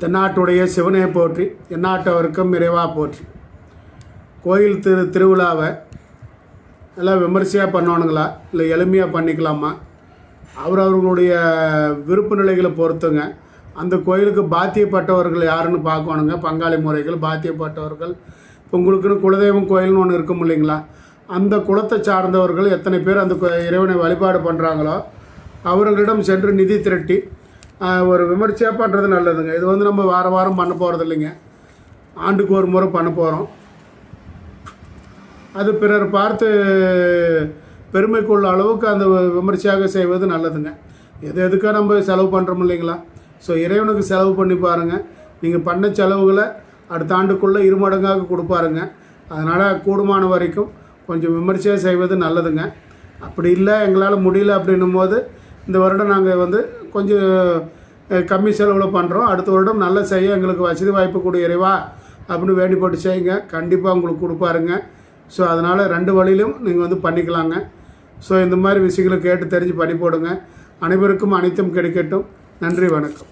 தென்னாட்டுடைய சிவனை போற்றி எந்நாட்டவருக்கும் இறைவா போற்றி. கோயில் திருவிழாவை எல்லாம் விமர்சையாக பண்ணணுங்களா இல்லை எளிமையாக பண்ணிக்கலாமா? அவர்களுடைய விருப்பு நிலைகளை பொறுத்துங்க. அந்த கோயிலுக்கு பாத்தியப்பட்டவர்கள் யாருன்னு பார்க்கணுங்க. பங்காளி முறைகள் பாத்தியப்பட்டவர்கள். இப்போ உங்களுக்குன்னு குலதெய்வம் கோயில்னு ஒன்று இருக்கும் இல்லைங்களா? அந்த குலத்தை சார்ந்தவர்கள் எத்தனை பேர் அந்த இறைவனை வழிபாடு பண்ணுறாங்களோ அவர்களிடம் சென்று நிதி திரட்டி ஒரு விமர்சையாக பண்ணுறது நல்லதுங்க. இது வந்து நம்ம வாரம் பண்ண போகிறது இல்லைங்க, ஆண்டுக்கு ஒரு முறை பண்ண போகிறோம். அது பிறர் பார்த்து பெருமைக்குள்ள அளவுக்கு அந்த விமர்சையாக செய்வது நல்லதுங்க. எதுக்காக நம்ம செலவு பண்ணுறோம் இல்லைங்களா? ஸோ இறைவனுக்கு செலவு பண்ணி பாருங்கள். நீங்கள் பண்ண செலவுகளை அடுத்த ஆண்டுக்குள்ளே இருமடங்காக கொடுப்பாருங்க. அதனால் கூடுமான வரைக்கும் கொஞ்சம் விமர்சையாக செய்வது நல்லதுங்க. அப்படி இல்லை எங்களால் முடியல அப்படின்னும் போது இந்த வருடம் நாங்கள் வந்து கொஞ்சம் கம்மி செலவில் பண்ணுறோம். அடுத்த வருடம் நல்லா செய்ய எங்களுக்கு வசதி வாய்ப்பு கொடு இறைவா அப்படின்னு வேண்டி போட்டு செய்யுங்க. கண்டிப்பாக உங்களுக்கு கொடுப்பாருங்க. ஸோ அதனால் 2 வழியிலும் நீங்கள் வந்து பண்ணிக்கலாங்க. ஸோ இந்த மாதிரி விஷயங்களை கேட்டு தெரிஞ்சு பண்ணி போடுங்க. அனைவருக்கும் அனைத்தும் கிடைக்கட்டும். நன்றி, வணக்கம்.